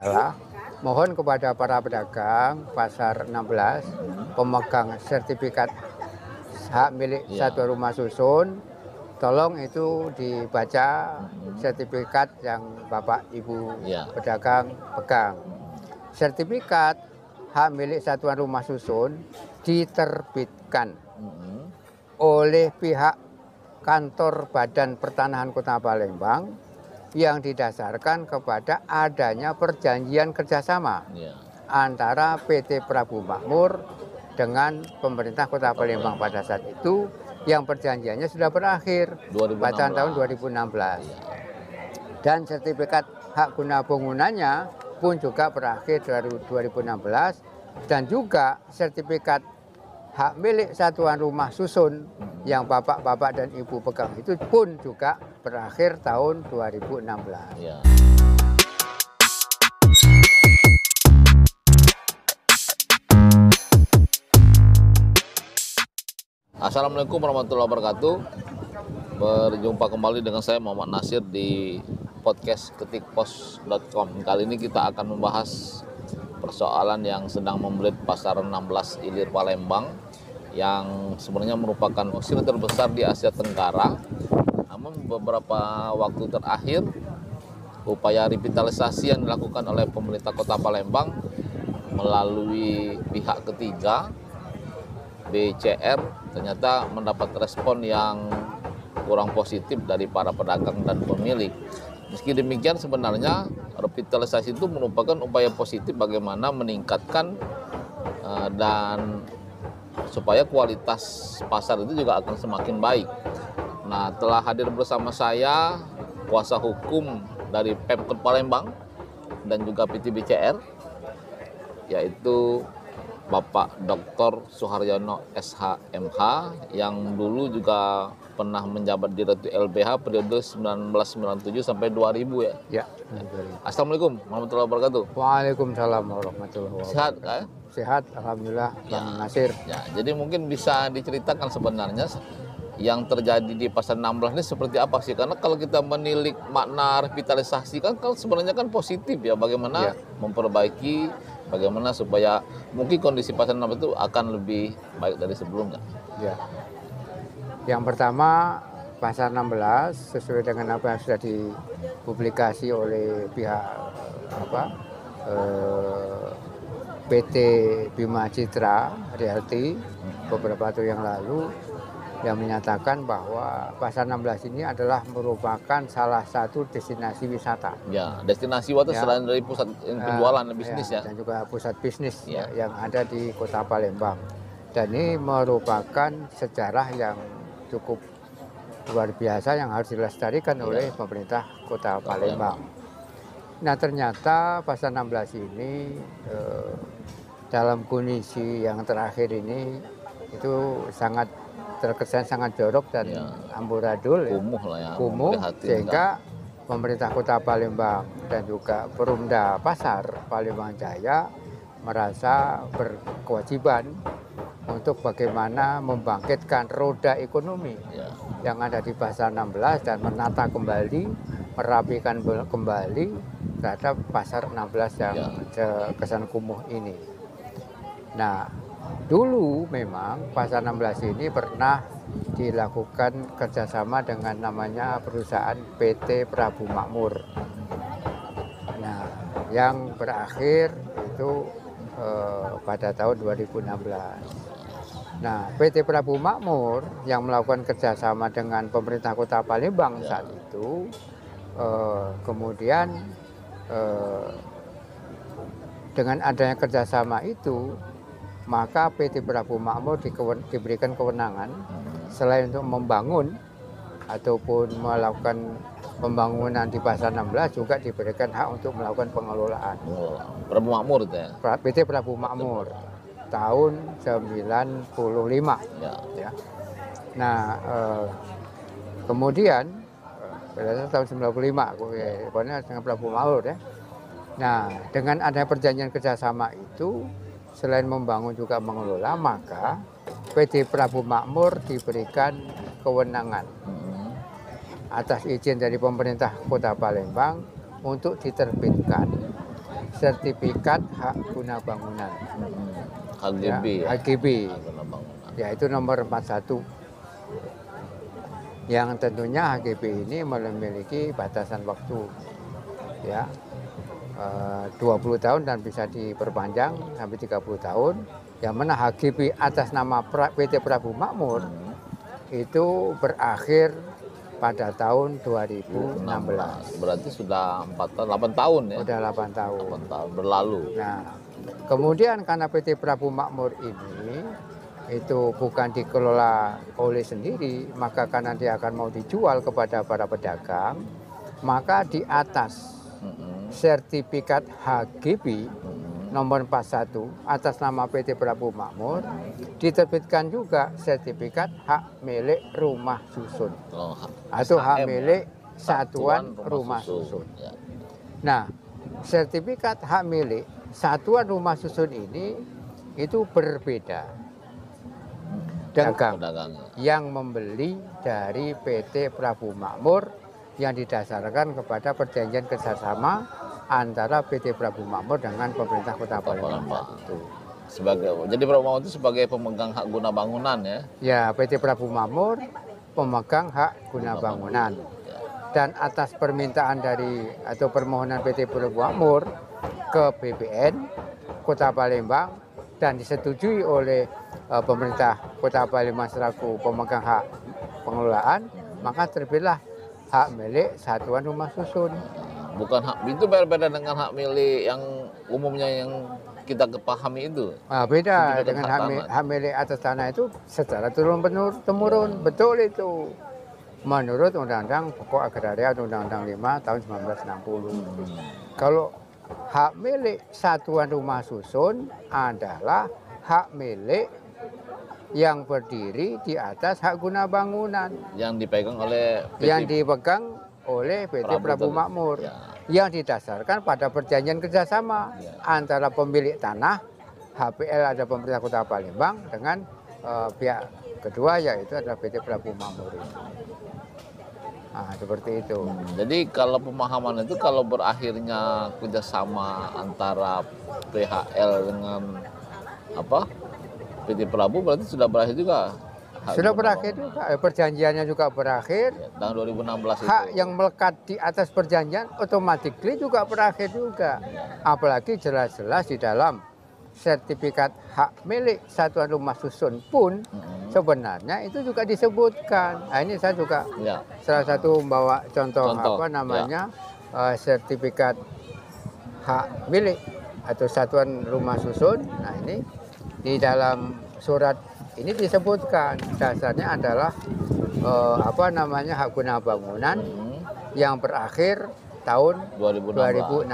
adalah mohon kepada para pedagang pasar 16 pemegang sertifikat hak milik satuan rumah susun, tolong itu dibaca sertifikat yang Bapak Ibu pedagang pegang. Sertifikat hak milik satuan rumah susun diterbitkan oleh pihak kantor Badan Pertanahan Kota Palembang yang didasarkan kepada adanya perjanjian kerjasama antara PT Prabu Makmur dengan pemerintah Kota Palembang pada saat itu, yang perjanjiannya sudah berakhir pada tahun 2016. Dan sertifikat hak guna bangunannya pun juga berakhir 2016, dan juga sertifikat hak milik satuan rumah susun yang bapak-bapak dan ibu pegang itu pun juga berakhir tahun 2016. Assalamualaikum warahmatullahi wabarakatuh. Berjumpa kembali dengan saya Muhammad Nasir di podcast ketikpos.com. Kali ini kita akan membahas persoalan yang sedang membelit pasar 16 Ilir Palembang, yang sebenarnya merupakan pasar terbesar di Asia Tenggara. Namun beberapa waktu terakhir, upaya revitalisasi yang dilakukan oleh pemerintah Kota Palembang melalui pihak ketiga BCR ternyata mendapat respon yang kurang positif dari para pedagang dan pemilik. Meski demikian, sebenarnya revitalisasi itu merupakan upaya positif bagaimana meningkatkan dan supaya kualitas pasar itu juga akan semakin baik. Nah, telah hadir bersama saya kuasa hukum dari Pemkot Palembang dan juga PT BCR, yaitu Bapak Dr. Suharyono SHMH, yang dulu juga pernah menjabat Direktur LBH periode 1997 sampai 2000 ya. Assalamualaikum warahmatullahi wabarakatuh. Waalaikumsalam warahmatullahi wabarakatuh. Sehat kan? Sehat, alhamdulillah, Bang Nasir. Jadi mungkin bisa diceritakan sebenarnya yang terjadi di pasar 16 ini seperti apa sih? Karena kalau kita menilik makna revitalisasi kan sebenarnya kan positif ya, bagaimana memperbaiki, bagaimana supaya mungkin kondisi pasar 16 itu akan lebih baik dari sebelumnya. Yang pertama, pasar 16 sesuai dengan apa yang sudah dipublikasi oleh pihak PT Bima Citra Realty beberapa waktu yang lalu, yang menyatakan bahwa pasar 16 ini adalah merupakan salah satu destinasi wisata. Destinasi wisata selain dari pusat penjualan bisnis dan juga pusat bisnis yang ada di Kota Palembang. Dan ini merupakan sejarah yang cukup luar biasa yang harus dilestarikan oleh pemerintah Kota Palembang. Nah, ternyata pasar 16 ini dalam kondisi yang terakhir ini itu sangat terkesan sangat jorok dan amburadul, kumuh, sehingga pemerintah Kota Palembang dan juga Perumda Pasar Palembang Jaya merasa berkewajiban untuk bagaimana membangkitkan roda ekonomi yang ada di pasar 16 dan menata kembali, merapikan kembali terhadap pasar 16 yang kesan kumuh ini. Nah, dulu memang pasar 16 ini pernah dilakukan kerjasama dengan namanya perusahaan PT Prabu Makmur. Nah, yang berakhir itu pada tahun 2016. Nah, PT Prabu Makmur yang melakukan kerjasama dengan pemerintah Kota Palembang saat itu, kemudian dengan adanya kerjasama itu, maka PT Prabu Makmur diberikan kewenangan selain untuk membangun ataupun melakukan pembangunan di pasar 16, juga diberikan hak untuk melakukan pengelolaan. Prabu Makmur itu ya? PT Prabu Makmur tahun 95. Nah, kemudian pada tahun 95, pokoknya dengan Prabu Makmur ya. Nah, dengan adanya perjanjian kerjasama itu, selain membangun juga mengelola, maka PT Prabu Makmur diberikan kewenangan atas izin dari pemerintah Kota Palembang untuk diterbitkan sertifikat hak guna bangunan. HGB ya. HGB. Hak guna bangunan. Yaitu nomor 41. Yang tentunya HGB ini memiliki batasan waktu. Ya. 20 tahun dan bisa diperpanjang sampai 30 tahun. Yang mana HGB atas nama PT Prabu Makmur itu berakhir pada tahun 2016. Berarti sudah 8 tahun ya? Sudah 8 tahun. 8 tahun berlalu. Nah, kemudian karena PT Prabu Makmur ini itu bukan dikelola oleh sendiri, maka karena dia akan mau dijual kepada para pedagang, maka di atas sertifikat HGB nomor 41 atas nama PT Prabu Makmur diterbitkan juga sertifikat hak milik rumah susun atau hak milik satuan rumah susun. Ya. Nah, sertifikat hak milik satuan rumah susun ini itu berbeda dagang yang membeli dari PT Prabu Makmur yang didasarkan kepada perjanjian kerjasama antara PT Prabu Makmur dengan pemerintah Kota Palembang itu. Jadi Prabu Makmur itu sebagai pemegang hak guna bangunan ya? Ya, PT Prabu Makmur pemegang hak guna bangunan. Dan atas permintaan dari atau permohonan PT Prabu Makmur ke BPN Kota Palembang dan disetujui oleh pemerintah Kota Palembang selaku pemegang hak pengelolaan, maka terbitlah hak milik satuan rumah susun. Bukan hak itu berbeda dengan hak milik yang umumnya yang kita kepahami itu. Beda dengan hak milik atas tanah itu secara turun-temurun, betul itu. Menurut Undang-Undang Pokok Agraria Undang-Undang 5 tahun 1960. Kalau hak milik satuan rumah susun adalah hak milik yang berdiri di atas hak guna bangunan yang dipegang oleh PT Prabu Makmur yang didasarkan pada perjanjian kerjasama antara pemilik tanah HPL ada pemerintah Kota Palembang dengan pihak kedua yaitu adalah PT Prabu Makmur. Nah, seperti itu. Jadi kalau pemahaman itu kalau berakhirnya kerjasama antara PHL dengan PT Prabu berarti sudah berakhir juga. Sudah berakhir juga, perjanjiannya juga berakhir. Tahun 2016 itu. Hak yang melekat di atas perjanjian otomatis juga berakhir juga. Apalagi jelas-jelas di dalam sertifikat hak milik satuan rumah susun pun sebenarnya itu juga disebutkan. Nah, ini saya juga salah satu membawa contoh. Sertifikat hak milik atau satuan rumah susun. Nah, ini di dalam surat ini disebutkan dasarnya adalah hak guna bangunan yang berakhir tahun 2016.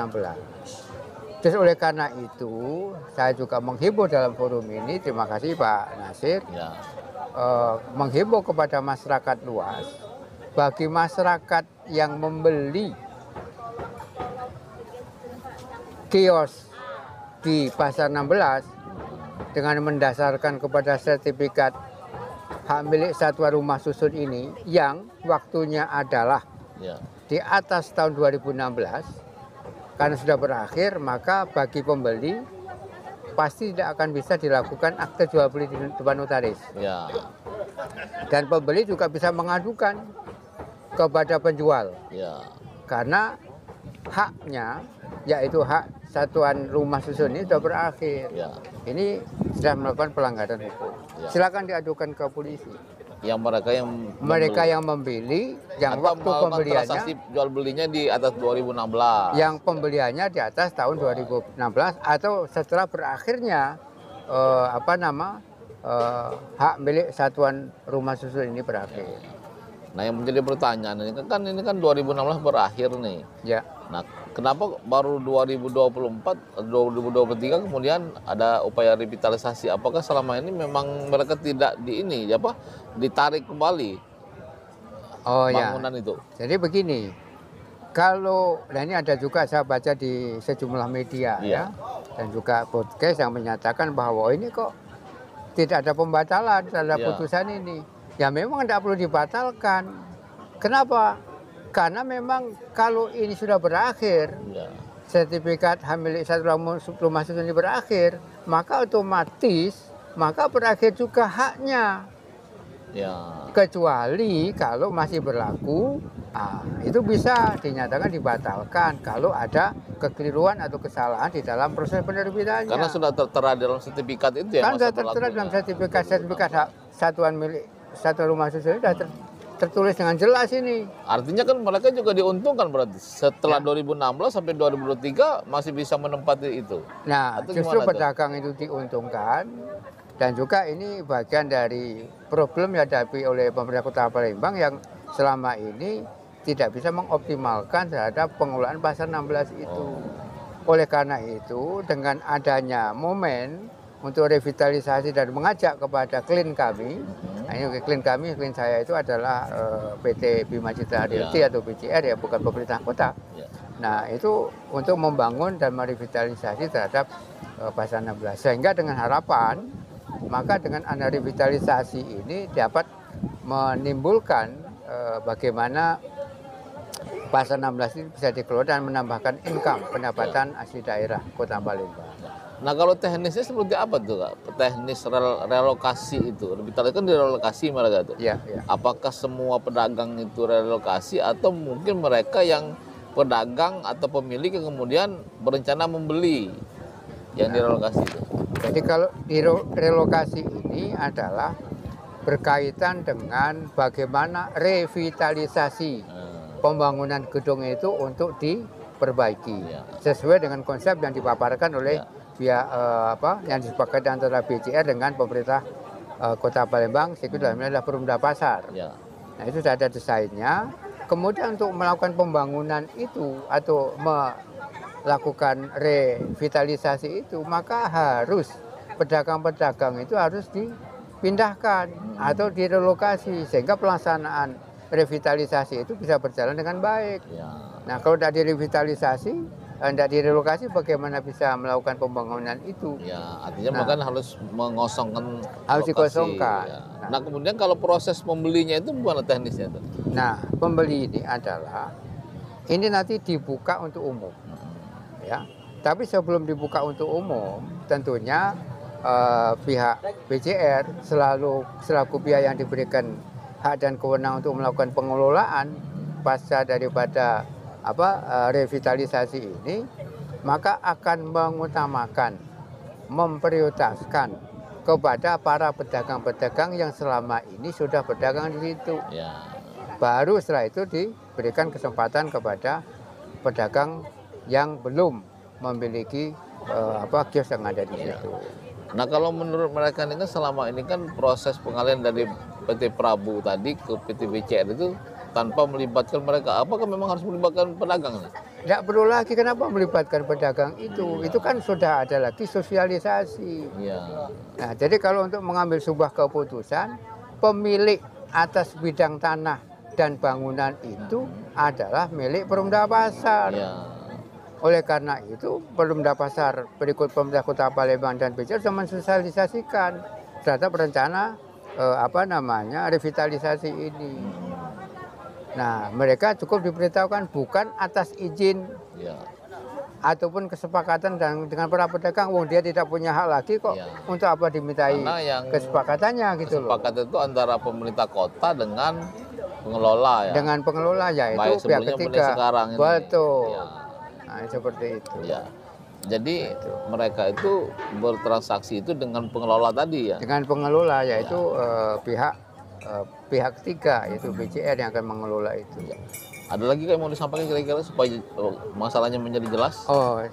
Terus oleh karena itu saya juga menghimbau dalam forum ini, terima kasih Pak Nasir, menghimbau kepada masyarakat luas, bagi masyarakat yang membeli kios di Pasar 16 dengan mendasarkan kepada sertifikat hak milik satuan rumah susun ini yang waktunya adalah di atas tahun 2016 karena sudah berakhir, maka bagi pembeli pasti tidak akan bisa dilakukan akte jual beli di depan notaris. Dan pembeli juga bisa mengadukan kepada penjual karena haknya yaitu hak satuan rumah susun ini sudah berakhir. Ini sudah melakukan pelanggaran hukum. Silakan diadukan ke polisi. Yang mereka yang membeli, yang waktu pembeliannya transaksi jual belinya di atas 2016. Yang pembeliannya di atas tahun 2016 atau setelah berakhirnya hak milik satuan rumah susun ini berakhir. Nah, yang menjadi pertanyaan ini kan 2016 berakhir nih. Nah, kenapa baru 2024, 2023 kemudian ada upaya revitalisasi? Apakah selama ini memang mereka tidak ditarik kembali bangunan itu? Jadi begini, ini ada juga saya baca di sejumlah media dan juga podcast yang menyatakan bahwa ini kok tidak ada pembatalan terhadap putusan ini. Ya memang tidak perlu dibatalkan. Kenapa? Karena memang kalau ini sudah berakhir, sertifikat hak milik satu rumah susun ini berakhir, maka otomatis berakhir juga haknya. Ya. Kecuali kalau masih berlaku, itu bisa dinyatakan dibatalkan kalau ada kekeliruan atau kesalahan di dalam proses penerbitannya. Karena sudah tertera dalam sertifikat itu ya. Kan sudah tertera dalam sertifikat hak satuan milik satu rumah susun sudah tertulis dengan jelas ini. Artinya kan mereka juga diuntungkan berarti setelah 2016 sampai 2023 masih bisa menempati itu. Nah, justru pedagang itu diuntungkan. Dan juga ini bagian dari problem yang dihadapi oleh pemerintah Kota Palembang yang selama ini tidak bisa mengoptimalkan terhadap pengelolaan pasar 16 itu. Oleh karena itu, dengan adanya momen untuk revitalisasi dan mengajak kepada klien kami, ini klien saya itu adalah PT Bima Citra Realty atau BCR ya, bukan pemerintah kota. Nah, itu untuk membangun dan merevitalisasi terhadap pasar 16. Sehingga dengan harapan maka dengan revitalisasi ini dapat menimbulkan bagaimana pasar 16 ini bisa dikelola dan menambahkan income pendapatan asli daerah Kota Palembang. Nah, kalau teknisnya seperti apa tuh, Kak? Teknis relokasi itu, revitalisasi kan direlokasi mereka tuh. Ya. Apakah semua pedagang itu relokasi atau mungkin mereka yang pedagang atau pemilik yang kemudian berencana membeli yang direlokasi itu? Jadi kalau relokasi ini adalah berkaitan dengan bagaimana revitalisasi pembangunan gedung itu untuk diperbaiki sesuai dengan konsep yang dipaparkan oleh pihak yang disepakati antara BCR dengan pemerintah Kota Palembang, itu dalamnya adalah Perumda Pasar. Nah, itu sudah ada desainnya. Kemudian untuk melakukan pembangunan itu atau melakukan revitalisasi itu, maka harus pedagang-pedagang itu harus dipindahkan atau direlokasi sehingga pelaksanaan revitalisasi itu bisa berjalan dengan baik. Nah, kalau tidak direvitalisasi, tidak direlokasi, bagaimana bisa melakukan pembangunan itu? Ya, artinya bahkan harus mengosongkan. Harus dikosongkan. Nah, kemudian kalau proses membelinya itu gimana teknisnya tuh? Nah, pembeli ini adalah ini nanti dibuka untuk umum. Ya, tapi sebelum dibuka untuk umum, tentunya pihak BCR selaku pihak yang diberikan hak dan kewenangan untuk melakukan pengelolaan pasca daripada revitalisasi ini, maka akan mengutamakan, memprioritaskan kepada para pedagang-pedagang yang selama ini sudah berdagang di situ. Baru setelah itu diberikan kesempatan kepada pedagang yang belum memiliki kios yang ada di situ. Nah, kalau menurut mereka ini kan selama ini kan proses pengalihan dari PT Prabu tadi ke PT BCR itu tanpa melibatkan mereka. Apakah memang harus melibatkan pedagang? Tidak perlu lagi, kenapa melibatkan pedagang itu? Itu kan sudah ada lagi sosialisasi. Nah, jadi kalau untuk mengambil sebuah keputusan, pemilik atas bidang tanah dan bangunan itu adalah milik Perumda Pasar. Oleh karena itu, Perumda Pasar berikut pemerintah Kota Palembang dan BCR sudah mensosialisasikan terhadap rencana revitalisasi ini. Nah, mereka cukup diberitahukan bukan atas izin ataupun kesepakatan dengan para pedagang. Dia tidak punya hak lagi kok. Untuk apa dimintai kesepakatannya gitu loh. Kesepakatan itu antara pemerintah kota dengan pengelola ya. Dengan pengelola yaitu pihak ketiga. Betul. Nah, seperti itu. Jadi mereka itu bertransaksi itu dengan pengelola tadi ya. Dengan pengelola yaitu pihak ketiga yaitu BCR yang akan mengelola itu. Ada lagi yang mau disampaikan kira-kira supaya masalahnya menjadi jelas?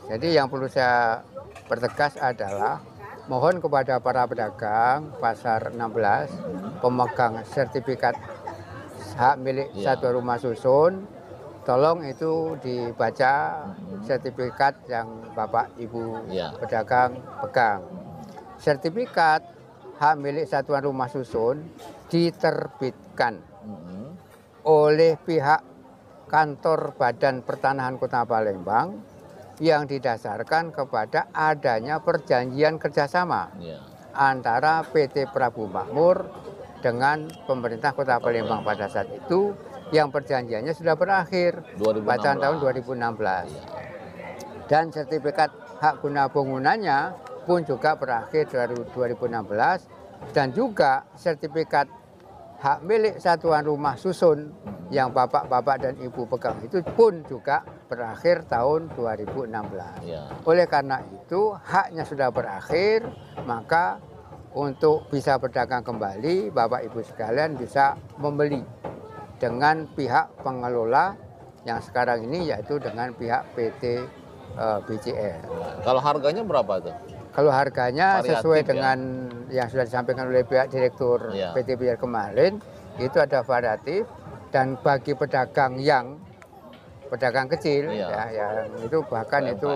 Jadi yang perlu saya pertegas adalah mohon kepada para pedagang pasar 16 pemegang sertifikat hak milik satu rumah susun, tolong itu dibaca sertifikat yang Bapak Ibu pedagang pegang. Sertifikat hak milik satuan rumah susun diterbitkan oleh pihak kantor Badan Pertanahan Kota Palembang yang didasarkan kepada adanya perjanjian kerjasama antara PT Prabu Makmur dengan pemerintah Kota Palembang pada saat itu, yang perjanjiannya sudah berakhir pada tahun 2016. Dan sertifikat hak guna bangunannya pun juga berakhir 2016, dan juga sertifikat hak milik satuan rumah susun yang bapak-bapak dan ibu pegang itu pun juga berakhir tahun 2016. Ya. Oleh karena itu haknya sudah berakhir, maka untuk bisa berdagang kembali, Bapak Ibu sekalian bisa membeli dengan pihak pengelola yang sekarang ini, yaitu dengan pihak PT BCR. Kalau harganya berapa tuh? Kalau harganya Variatif, sesuai ya? dengan yang sudah disampaikan oleh pihak direktur Ya. PT BCR kemarin, itu ada variatif, dan bagi pedagang yang pedagang kecil, Iya. ya, yang itu bahkan UMKM. itu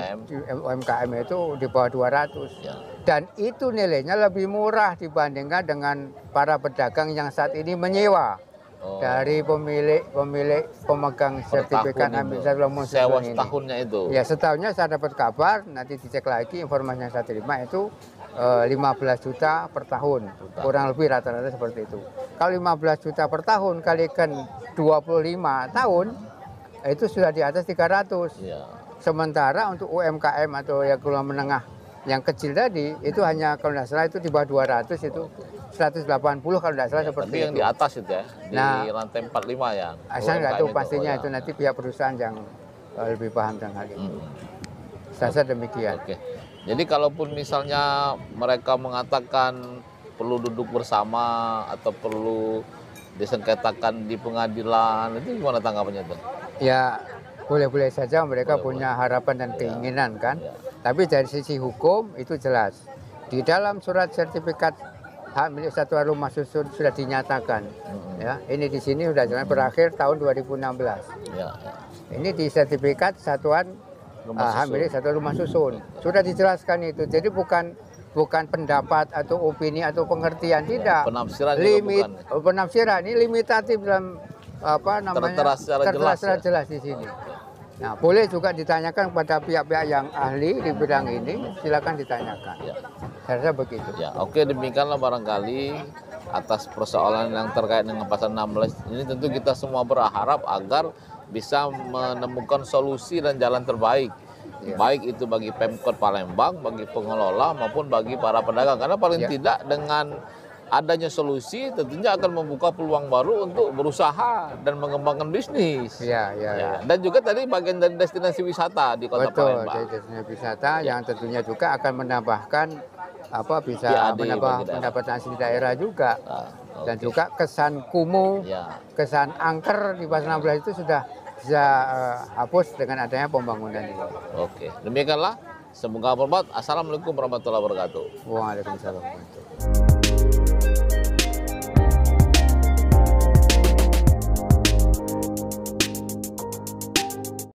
UMKM itu di bawah 200. Ya. Dan itu nilainya lebih murah dibandingkan dengan para pedagang yang saat ini menyewa Oh, dari pemilik pemegang per sertifikat tahun ambil itu. satu rumah Sewa susun ini. setahunnya itu. Ya, setahunnya saya dapat kabar, nanti dicek lagi informasi yang saya terima itu 15 juta per tahun, kurang lebih rata-rata seperti itu. Kalau 15 juta per tahun kalikan 25 tahun, itu sudah di atas 300. Ya. Sementara untuk UMKM atau yang keluar menengah yang kecil tadi, itu hanya kalau tidak salah itu di bawah 200, itu 180 kalau tidak salah seperti Tapi yang itu. di atas itu ya, di Nah, lantai 45 ya. Saya nggak tahu UMKM pastinya ya. itu, nanti pihak perusahaan yang lebih paham tentang hal itu. Saya rasa demikian. Oke. Jadi kalaupun misalnya mereka mengatakan perlu duduk bersama atau perlu disengketakan di pengadilan, itu gimana tanggapannya tuh? Ya, boleh-boleh saja mereka Boleh-boleh. punya harapan dan keinginan kan. Ya. Tapi dari sisi hukum itu jelas. Di dalam surat sertifikat hak milik satuan rumah susun sudah dinyatakan. Ya, ini di sini sudah jelas berakhir tahun 2016. Ya. Ini di sertifikat satuan Rumah hak susun. milik satuan rumah susun. Sudah dijelaskan itu. Jadi bukan pendapat atau opini atau pengertian, tidak. Penafsiran juga Limit bukan. penafsiran ini limitatif dalam apa namanya? Tertera secara jelas, ya? jelas di sini. Nah, boleh juga ditanyakan kepada pihak-pihak yang ahli di bidang ini, silakan ditanyakan. Ya. Saya rasa begitu. Ya, oke, demikianlah barangkali atas persoalan yang terkait dengan pasal 16 ini, tentu kita semua berharap agar bisa menemukan solusi dan jalan terbaik. Ya. Baik itu bagi Pemkot Palembang, bagi pengelola maupun bagi para pedagang. Karena paling Ya. tidak dengan adanya solusi tentunya akan membuka peluang baru untuk berusaha dan mengembangkan bisnis. Ya, ya, ya. Dan juga tadi bagian dari destinasi wisata di Kota Betul, Palembang. dari destinasi wisata yang tentunya juga akan menambahkan bisa PAD bagi menambah daerah. pendapatan asli daerah juga. Nah, Dan oke. juga kesan kumuh, Ya. kesan angker di pasal 16 itu sudah bisa hapus dengan adanya pembangunan ini. Oke, demikianlah. Semoga bermanfaat. Assalamualaikum warahmatullahi wabarakatuh. Waalaikumsalam warahmatullahi wabarakatuh.